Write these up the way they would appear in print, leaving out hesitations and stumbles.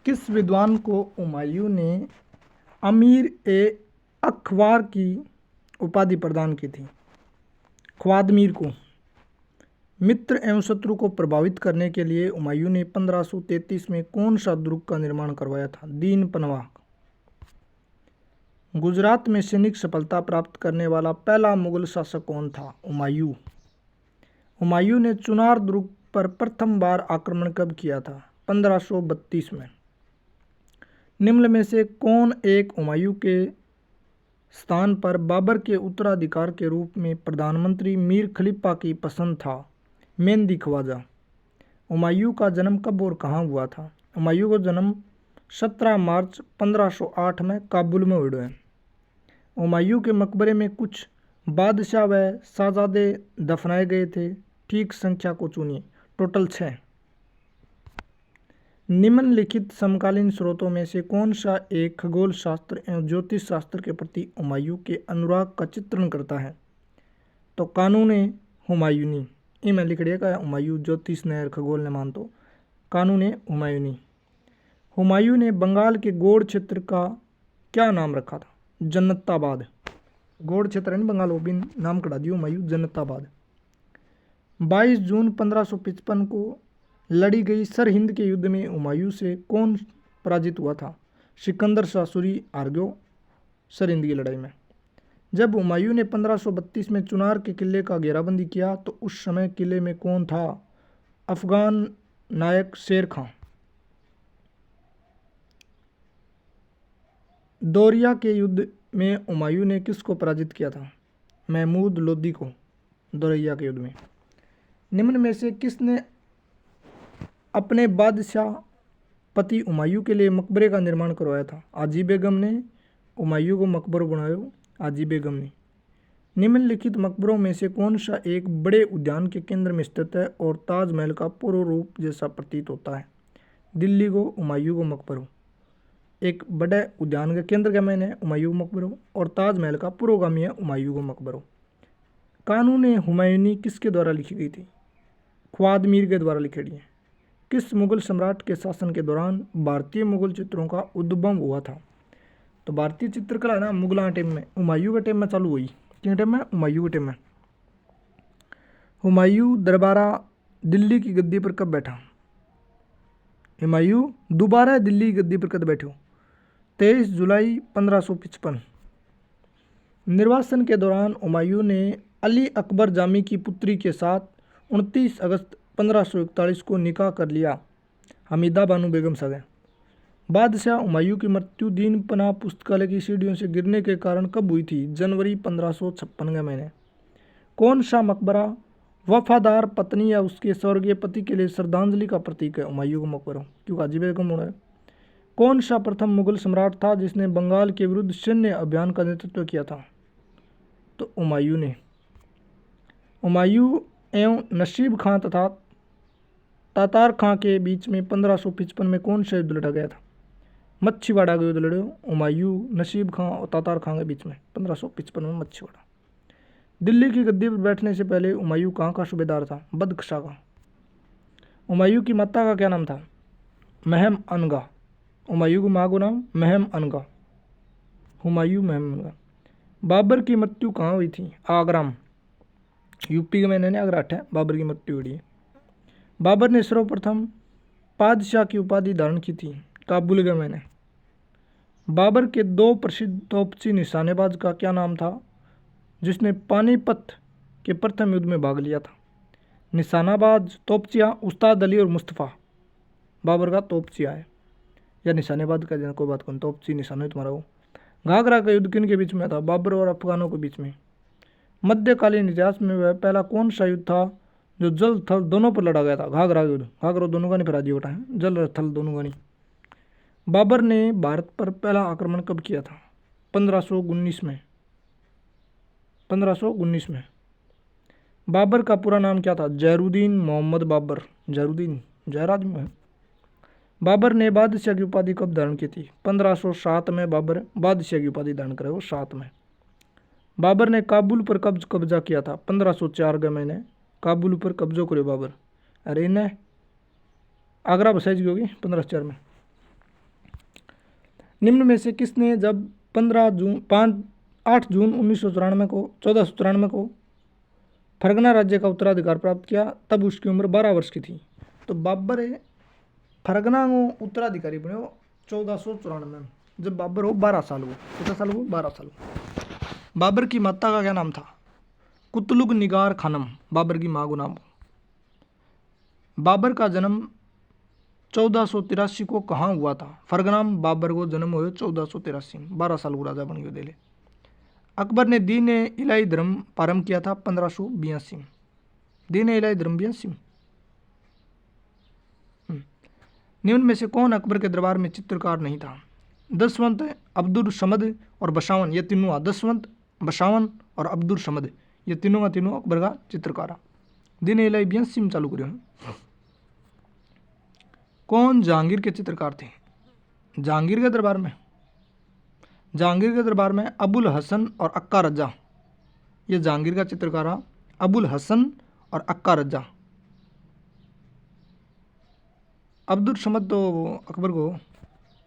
किस विद्वान को हुमायूं ने अमीर ए अखबार की उपाधि प्रदान की थी? ख्वादमीर को। मित्र एवं शत्रु को प्रभावित करने के लिए हुमायूं ने 1533 में कौन सा दुर्ग का निर्माण करवाया था? दीन पनवा। गुजरात में सैनिक सफलता प्राप्त करने वाला पहला मुगल शासक कौन था? हुमायूं। हुमायूं ने चुनार दुर्ग पर प्रथम बार आक्रमण कब किया था? 1532 में। निम्न में से कौन एक हुमायूं के स्थान पर बाबर के उत्तराधिकार के रूप में प्रधानमंत्री मीर खलीफा की पसंद था? मेहंदी ख्वाजा। हुमायूं का जन्म कब और कहाँ हुआ था? हुमायूं का जन्म 17 मार्च 1508 में काबुल में हुआ है। हुमायूं के मकबरे में कुछ बादशाह व शहजादे दफनाए गए थे। ठीक संख्या को चुनिए। टोटल 6। निम्नलिखित समकालीन स्रोतों में से कौन सा एक खगोल शास्त्र एवं ज्योतिष शास्त्र के प्रति हुमायूं के अनुराग का चित्रण करता है? तो कानून हुमायूनी। मैं लिख दिया हुमायूं ज्योतिष ने खगोल ने मान तो कानून हुमायूनी। हुमायूं ने बंगाल के गोड़ क्षेत्र का क्या नाम रखा था? जन्नताबाद। गोड़ क्षेत्र है ना बंगाल, वो भी नाम कटा दिया हुमायूं जन्नताबाद। 22 जून 1555 को लड़ी गई सरहिंद के युद्ध में हुमायूं से कौन पराजित हुआ था? सिकंदर शाह सूरी हार गयो सरहिंद की लड़ाई में। जब हुमायूं ने 1532 में चुनार के किले का घेराबंदी किया तो उस समय किले में कौन था? अफगान नायक शेर खां। दौरिया के युद्ध में हुमायूं ने किसको पराजित किया था? महमूद लोदी को, दौरिया के युद्ध में। निम्न में से किसने अपने बादशाह पति हुमायूं के लिए मकबरे का निर्माण करवाया था? हाजी बेगम ने हुमायूं को मकबरो बनाया। हाजी बेगम ने। निम्नलिखित मकबरों में से कौन सा एक बड़े उद्यान के केंद्र में स्थित है और ताजमहल का पूर्व रूप जैसा प्रतीत होता है? दिल्ली को हुमायूं को मकबरो। एक बड़े उद्यान के केंद्र का मैंने हुमायूं मकबरो और ताजमहल का पुरोगामी है हुमायूं को मकबरो। कानून हुमायूनी किसके द्वारा लिखी गई थी? ख्वादमीर के द्वारा लिखी गई है। किस मुगल सम्राट के शासन के दौरान भारतीय मुगल चित्रों का उद्भव हुआ था? तो भारतीय चित्रकला है ना मुगलों टाइम में, हुमायूं के टाइम में चालू हुई। किन टाइम में? हुमायूं के टाइम में। हुमायूं दरबारा दिल्ली की गद्दी पर कब बैठा? हुमायूं दोबारा दिल्ली की गद्दी पर कब बैठो? 23 जुलाई 1555। निर्वासन के दौरान हुमायूं ने अली अकबर जामी की पुत्री के साथ 29 अगस्त 1541 को निकाह कर लिया। हमीदा बानो बेगम सगे। बादशाह हुमायूं की मृत्यु दीन पनाह पुस्तकालय की सीढ़ियों से गिरने के कारण कब हुई थी? जनवरी 1556 के महीने। कौन सा मकबरा वफादार पत्नी या उसके स्वर्गीय पति के लिए श्रद्धांजलि का प्रतीक है? हुमायूं का मकबरा, क्योंकि हाजी बेगम होना है। कौन सा प्रथम मुगल सम्राट था जिसने बंगाल के विरुद्ध सैन्य अभियान का नेतृत्व किया था? तो हुमायूं ने। हुमायूं एवं नसीब खां तथा तातार खां के बीच में 1555 में कौन सा युद्ध लड़ा गया था? मच्छीवाड़ा का युद्ध लड़े हुमायूं, नसीब खां और तातार खां के बीच में 1555 में मच्छीवाड़ा। दिल्ली की गद्दी पर बैठने से पहले हुमायूं कहाँ का सूबेदार था? बदख्शां का। हुमायूं की माता का क्या नाम था? महम अनगा। हुमायूं की माँ का नाम महम अनगा। हुमायूं महम अनगा। बाबर की मृत्यु कहाँ हुई थी? आगरा में। यूपी के मैंने आगरा है बाबर की मृत्यु हुई है। बाबर ने सर्वप्रथम पादशाह की उपाधि धारण की थी। काबुल के मैंने। बाबर के 2 प्रसिद्ध तोपची निशानेबाज का क्या नाम था जिसने पानीपत के प्रथम युद्ध में भाग लिया था? निशानाबाज तोपचिया उस्ताद अली और मुस्तफ़ा। बाबर का तोपचिया है या निशानेबाज का कोई बात कौन, तोपची निशाने तुम्हारा वो। घाघरा का युद्ध किन के बीच में था? बाबर और अफगानों के बीच में। मध्यकालीन इतिहास में वह पहला कौन सा युद्ध था जो जल थल दोनों पर लड़ा गया था? घाघरा युद्ध। घाघरा दोनों का नहीं पराजय होता है, जल और थल दोनों का नहीं। बाबर ने भारत पर पहला आक्रमण कब किया था? 1519 में। 1519 में। बाबर का पूरा नाम क्या था? जैरुद्दीन मोहम्मद बाबर। जैरुद्दीन जैर आदमी है। बाबर ने बादशाह की उपाधि कब धारण की थी? 1507 में बाबर बादशाह की उपाधि धारण करे वो 7 में। बाबर ने काबुल पर कब कब्जा किया था? 1504 के महीने काबुल पर कब्जो करे बाबर। अरे इन्हें आगरा बसाई होगी 1504 में। निम्न में से किसने जब 8 जून 1994 को 1494 को फरगना राज्य का उत्तराधिकार प्राप्त किया, तब उसकी उम्र 12 वर्ष की थी। तो बाबर फरगना को उत्तराधिकारी बने 1494 में, जब बाबर हो 12 साल हो। कितना साल हो? 12 साल। बाबर की माता का क्या नाम था? कुतलुग निगार खानम, बाबर की माँ को नाम। बाबर का जन्म 1483 को कहाँ हुआ था? फरगना में बाबर को जन्म हुआ 1483 में, 12 साल को राजा बन गए दिल्ली। अकबर ने दीन इलाही धर्म प्रारंभ किया था 1582 में। दीन इलाही धर्म 82 में। निम्न में से कौन अकबर के दरबार में चित्रकार नहीं था? दसवंत, अब्दुल समद और बशावन, ये तीनों। दसवंत, बशावन और अब्दुल समद, ये तीनों का तीनों अकबर का चित्रकार। दीन इलाही 82 में चालू करियो। कौन जहांगीर के चित्रकार थे? जहांगीर के दरबार में अबुल हसन और अक्का रजा, ये जहांगीर का चित्रकार। अबुल हसन और अक्का रजा। अब्दुल समद तो अकबर को,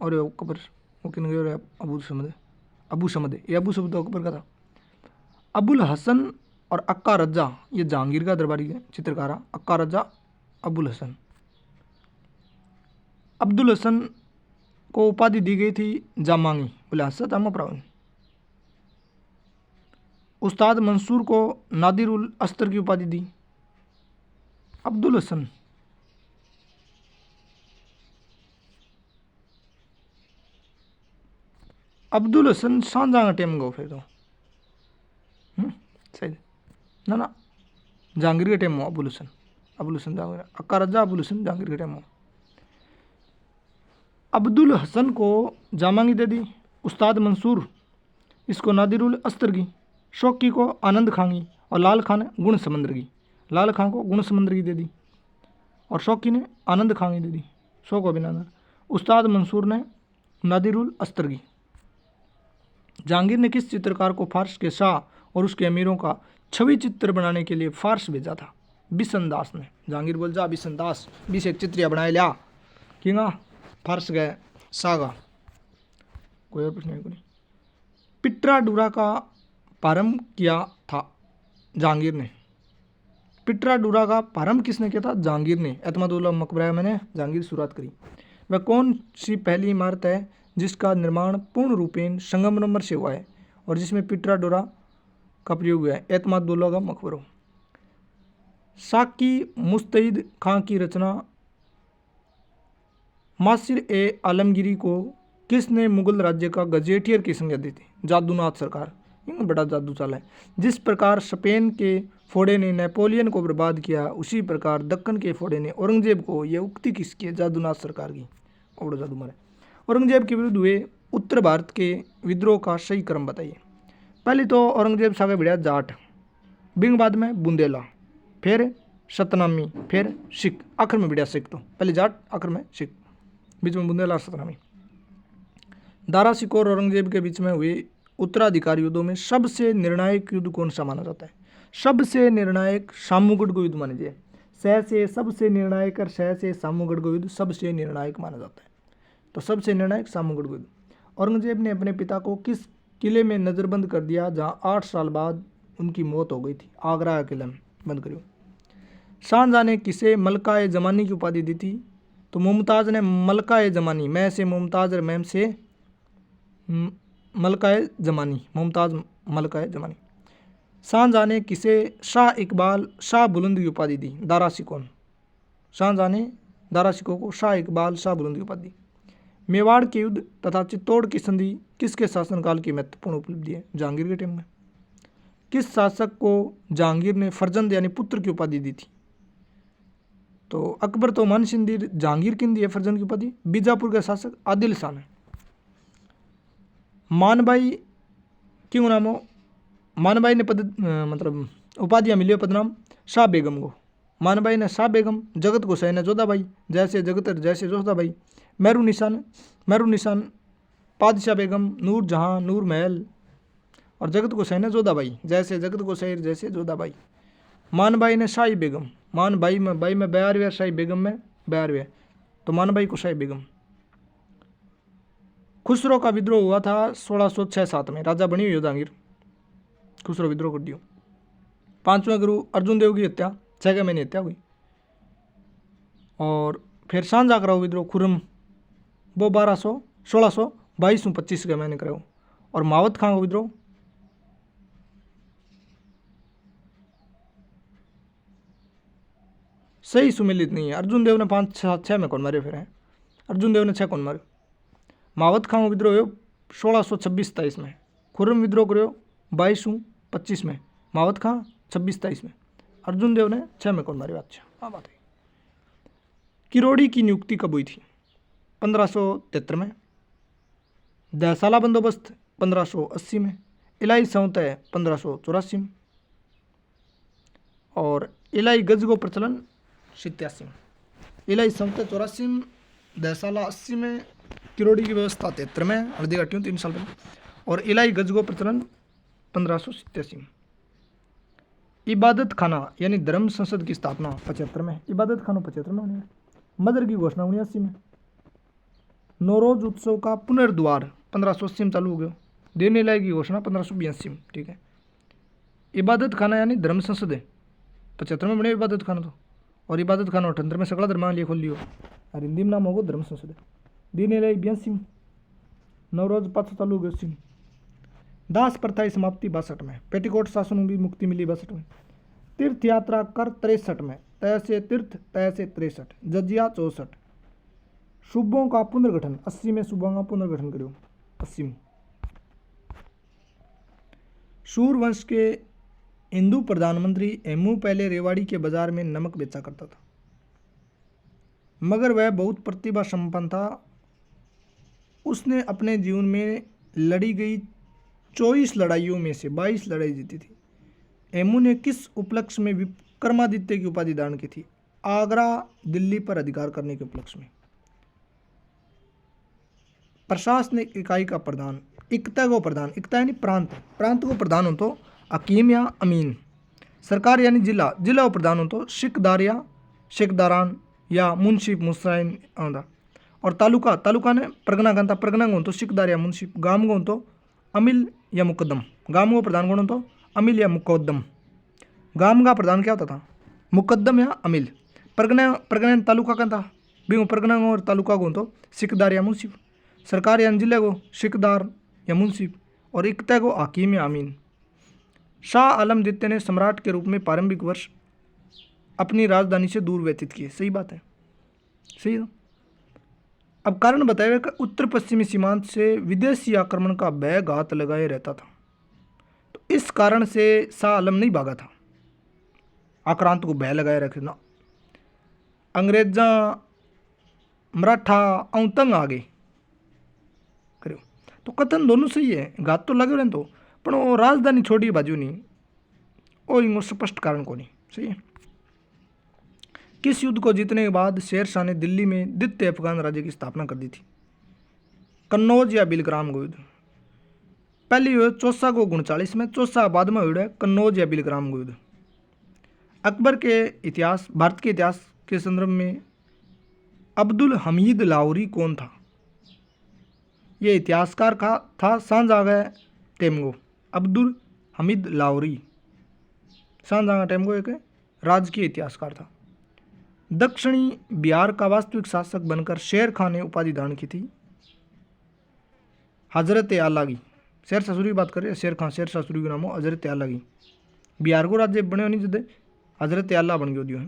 और अकबर वो किन गए? अबू समद, ये अबू समद तो अकबर का था। अबुल हसन और अक्का रजा, ये जहांगीर का दरबारी है चित्रकार। अक्का रजा, अबुल हसन। अब्दुल हसन को उपाधि दी गई थी जामांगी, बोले हसत हम प्रावन। उस्ताद मंसूर को नादिर उल अस्तर की उपाधि दी। अब्दुल हसन। अब्दुल हसन सांझा का टेम गो फिर तो सही ना जहांगीर के टेम हो। अबुल हसन जहांगीर, अक्का रजा, अबुल हसन जहांगीर के टेम हो। अब्दुल हसन को जामांगी दे दी, उस्ताद मंसूर इसको नादिर उल अस्तर की, शौकी को आनंद खां की, और लाल खां ने गुण समंदर की। लाल खां को गुण समंदर की दे दी और शौकी ने आनंद खां की दे दी, शौक अभिनंदन। उस्ताद मंसूर ने नादिर उल अस्तर की। जहांगीर ने किस चित्रकार को फारस के शाह और उसके अमीरों का छवि चित्र बनाने के लिए फारस भेजा था? बिशन दास ने। जहांगीर बोल जा बिशन दास 20 एक चित्रिया बनाए लिया कि फारस गए शाह का। कोई और प्रश्न नहीं। पिट्राडूरा का प्रारंभ किया था जहांगीर ने। पिट्राडूरा का प्रारंभ किसने किया था? जहांगीर ने। एतमादुल्लाह मकबरा मैंने जहांगीर शुरुआत करी। वह कौन सी पहली इमारत है जिसका निर्माण पूर्ण रूपेण संगमरमर से हुआ है और जिसमें पिट्राडोरा का प्रयोग हुआ है? एतमादुल्लाह का मकबरा। साकी मुस्तैद खां की रचना मासिर ए आलमगीरी को किसने मुगल राज्य का गजेटियर की संज्ञा दी थी? जादूनाथ सरकार। इनका बड़ा जादू चाला है। जिस प्रकार स्पेन के फोड़े ने नेपोलियन को बर्बाद किया, उसी प्रकार दक्कन के फोड़े ने औरंगजेब को, यह उक्ति किसकी है? जादूनाथ सरकार की। और जादू मारे। औरंगजेब के विरुद्ध हुए उत्तर भारत के विद्रोह का सही क्रम बताइए। पहले तो औरंगजेब सागे भिड़िया जाट, बिंग बाद में बुंदेला, फिर सतनामी, फिर सिख, आखिर में भिड़िया सिख। तो पहले जाट, आखिर में सिख, बीच में बुंदेला और सतनामी। दारा सिकोर और औरंगजेब के बीच में हुए उत्तराधिकारी युद्धों में सबसे निर्णायक युद्ध कौन सा माना जाता है? सबसे निर्णायक सामूगढ़ को युद्ध माना जाए। शह से सबसे निर्णायक और शह से सामूगढ़ को युद्ध सबसे निर्णायक माना जाता है। तो सबसे निर्णायक सामूगढ़ को युद्ध। औरंगजेब ने अपने पिता को किस किले में नज़रबंद कर दिया जहां 8 साल बाद उनकी मौत हो गई थी? आगरा किले में बंद करियो। शाहजहां ने किसे मलका-ए जमानी की उपाधि दी थी? तो मुमताज़ ने मलका-ए जमानी, मैं से मुमताज़ और मैम से मलका-ए जमानी, मुमताज़ मलका-ए जमानी। शाहजहां ने किसे शाह इकबाल शाह बुलंद की उपाधि दी? दारा सिकोन। शाहजहां ने दारा सिकों को शाह इकबाल शाह बुलंद की उपाधि दी। मेवाड़ के युद्ध तथा चित्तौड़ की संधि किसके शासनकाल की महत्वपूर्ण उपलब्धि है? जहांगीर के टाइम में। किस शासक को जहांगीर ने फर्जंद यानी पुत्र की उपाधि दी थी? तो अकबर तो मान सिंह दी, जहांगीर किन दी है फर्जंद की उपाधि? बीजापुर के शासक आदिल शाह ने। मानबाई क्यों नाम हो? मानबाई ने मतलब उपाधियाँ मिली पदनाम शाह बेगम को। मानबाई ने शाह बेगम, जगत गोसाई ने जोधाबाई, जैसे जगतर जैसे जोधाबाई। मेरू निशान पादशाह बेगम, नूर जहाँ नूर महल, और जगत गोसाई ने जोधाबाई, जैसे जगत गोसाई जैसे जोधाबाई। मानबाई ने शाही बेगम, मानबाई में 42, शाही बेगम में 42, तो मानबाई को शाही बेगम। खुसरो का विद्रोह हुआ था 1606-7 में, राजा बनी हुई जहांगीर, खुसरो विद्रोह कर दियो। 5वें गुरु अर्जुन देव की हत्या 6 महीने हत्या हुई। और फिर सांझा कराओ विद्रोह खुरम, वो 1622 में 25 के महीने कराओ। और मावत खां का विद्रोह सही सुमिलित नहीं है। अर्जुन देव ने 5-6 में कौन मारे फिर है, अर्जुन देव ने 6 कौन मारे। मावत खां का विद्रोह हो 1626-27 में, खुर्रम विद्रोह करो 22-25 में, मावत खां 26-27 में, अर्जुन देव ने 6 में कौन मारे। अच्छा हाँ बात है। किरोड़ी की नियुक्ति कब हुई थी? 1573 में। दहसाला बंदोबस्त 1580 में। इलाही संवतय 1584 में। और इलाही गजगो प्रचलन 87 में। इलाही संवतय 84 में, दहसाला 80 में, किरोड़ी की व्यवस्था 73 में, हल्दी घाटियों 3 साल पहले। और इलाही गजगो प्रचलन 1587 में। इबादत खाना यानी धर्म संसद की स्थापना 75 में। इबादत खाना 75 में होने। मदर की घोषणा 79 में। नौरोज उत्सव का पुनर्द्वार 1580 में चालू हो गया। दिन इलाही की घोषणा 1582 में। ठीक है। इबादत खाना यानी धर्म संसद है 75 में बने इबादत खाना तो। और इबादत खाना 78 में सगला धर्म लिए खोल लियो। और हिंदी में नाम होगा धर्म संसद। दिन इलाही 82 में। नवरोज पाँच चालू हो गया 80 में। दास प्रथा की समाप्ति 62 में। पेटीकोट शासन में भी मुक्ति मिली 62 में। तीर्थ यात्रा कर 63 में। तय से तीर्थ तय से 63। जजिया 64। सूबों का पुनर्गठन 80 में। सूबों का पुनर्गठन करो 80 में। सूर्यवंश के हिंदू प्रधानमंत्री हेमू पहले रेवाड़ी के बाजार में नमक बेचा करता था, मगर वह बहुत प्रतिभा संपन्न था। उसने अपने जीवन में लड़ी गई 24 लड़ाइयों में से 22 लड़ाई जीती थी। हेमू ने किस उपलक्ष्य में विक्रमादित्य की उपाधि धारण की थी? आगरा दिल्ली पर अधिकार करने के उपलक्ष्य में। प्रशासनिक इकाई का प्रधान, इकता को प्रधान, इकता यानी प्रांत, प्रांत को प्रधान हो तो हकीम या अमीन। सरकार यानी जिला, जिला को प्रधान हो तो शिकदार या शेखदारान या मुंशिफ मुसाइन आंदा। और तालुका, तालुका ने परगना गंता, परगना हो तो शिकदार या मुंशिफ। गाम को तो अमिल या मुकद्दम, गाम को प्रधान कौन तो अमिल या मुकद्दम। गाम का प्रधान क्या होता था? मुकद्दम या अमिल। परगना, परगना तालुका का था भी परगना और तालुका को तो शिकदार या मुंशिफ। सरकार या जिले को शिकदार या मुंशिफ। और इकता को हकीम या अमीन। शाह आलम द्वितीय ने सम्राट के रूप में प्रारंभिक वर्ष अपनी राजधानी से दूर व्यतीत किए। सही बात है, सही है। अब कारण बताया कि उत्तर पश्चिमी सीमांत से विदेशी आक्रमण का भय घात लगाए रहता था, तो इस कारण से शाह आलम नहीं भागा था। आक्रांत को भय लगाए रखना। अंग्रेजा मराठा तंग आ गए करो तो कथन दोनों सही है। घात तो लगे रहे तो पर वो राजधानी छोड़ी बाजू नहीं, वो इंगो स्पष्ट कारण को नहीं। सही है। किस युद्ध को जीतने के बाद शेर शाह ने दिल्ली में द्वितीय अफगान राज्य की स्थापना कर दी थी? कन्नौज या बिलग्राम को युद्ध? पहली युद्ध चौसा को 39 में, चौसा बाद में हुआ कन्नौज या बिलग्राम को युद्ध। अकबर के इतिहास, भारत के इतिहास के संदर्भ में अब्दुल हमीद लाहौरी कौन था? ये इतिहासकार का था सांजागा टेमगो। अब्दुल हमीद लाहौरी सांजागा टेमगो एक राजकीय इतिहासकार था। दक्षिणी बिहार का वास्तविक शासक बनकर शेर खान ने उपाधि धारण की थी हजरत आला की। शेर शाह सूरी की बात करें, शेर खान, शेर शाह सूरी का नाम हो हजरत आला की। बिहार को राज्य बने नहीं जदे हजरत आला बन गयो दियो है।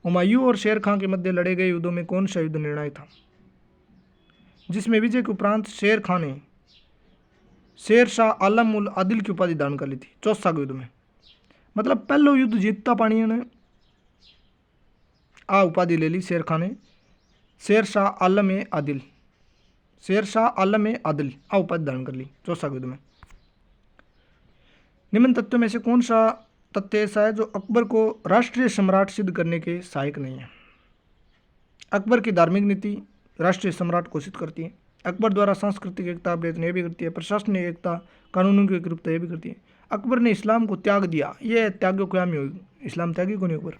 हुमायूं और शेर खान के मध्य लड़े गए युद्धों में कौन सा युद्ध निर्णायक था, जिसमें विजय के उपरांत शेर खान ने शेर शाह आलम उल आदिल की उपाधि धारण कर ली थी? चौसा के युद्ध में। मतलब पहलो युद्ध जीतता पानी ने आ उपाधि ले ली शेर खान ने, शेर शाह आलम ए आदिल, शेर शाह आलम ए आदिल आ उपाधि धारण कर ली चौसा के युद्ध में। निम्न तथ्यों में से कौन सा तथ्य ऐसा है जो अकबर को राष्ट्रीय सम्राट सिद्ध करने के सहायक नहीं है? अकबर की धार्मिक नीति राष्ट्रीय सम्राट घोषित करती है। अकबर द्वारा सांस्कृतिक एकता प्रयत्न ये भी करती है, प्रशासनिक एकता, कानूनों की एकरूपता ये भी करती है। अकबर ने इस्लाम को त्याग दिया, ये त्याग को यामी होगी, इस्लाम त्यागी को नहीं अकबर।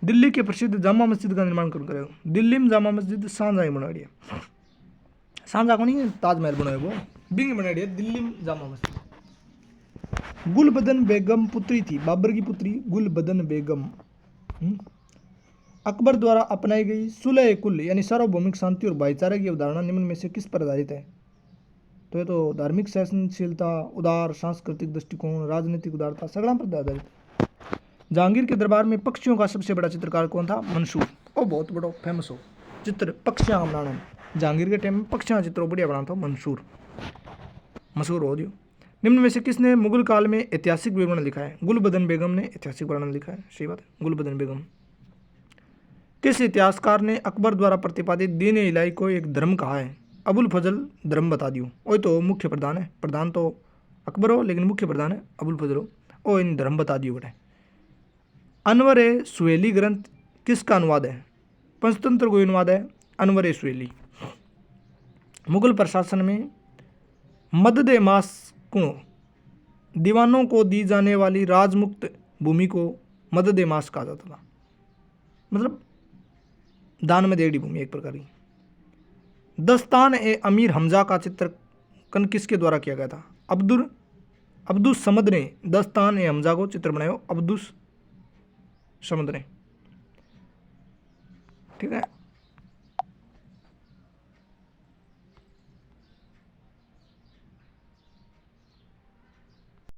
दिल्ली के प्रसिद्ध जामा मस्जिद का निर्माण कौन करेगा? दिल्ली में जामा मस्जिद शाहजहां बनाई है। सांझा को नहीं ताजमहल बनाए वो बिंग बनाई है दिल्ली में जामा मस्जिद। गुलबदन बेगम पुत्री थी, बाबर की पुत्री गुलबदन बेगम अकबर द्वारा अपनाई गई सुलह कुल यानी सार्वभौमिक शांति और भाईचारे की अवधारणा निम्न में से किस पर आधारित है? तो ये तो धार्मिक सहनशीलता, उदार सांस्कृतिक दृष्टिकोण, राजनीतिक उदारता, सगड़ा पर आधारित है। जहांगीर के दरबार में पक्षियों का सबसे बड़ा चित्रकार कौन था? मंसूर। वो बहुत बड़ा फेमस हो चित्र पक्षियां बनाना। जहांगीर के टाइम में पक्षियां चित्रों बढ़िया बनाता मंसूर, मशहूर हो दियो। निम्न में से किसने मुगल काल में ऐतिहासिक विवरण लिखा है? गुलबदन बेगम ने ऐतिहासिक वर्णन लिखा है। सही बात है, गुलबदन बेगम। किस इतिहासकार ने अकबर द्वारा प्रतिपादित दीन इलाही को एक धर्म कहा है? अबुल फजल धर्म बता दियो। वही तो मुख्य प्रधान है, प्रधान तो अकबर हो लेकिन मुख्य प्रधान है अबुल फजल हो। ओ इन धर्म बता दियो बेटे। अनवर ए सुहेली ग्रंथ किसका अनुवाद है? पंचतंत्र को अनुवाद है अनवर ए सुहेली। मुगल प्रशासन में मदद ए मास को दीवानों को दी जाने वाली राजमुक्त भूमि को मदद ए मास कहा जाता था, मतलब दान में देड़ी भूमि एक प्रकार की। दस्तान ए अमीर हमजा का चित्रकन किसके द्वारा किया गया था? अब्दुस समद ने दस्तान ए हमजा को चित्र बनाया, अब्दुस समद ने। ठीक है।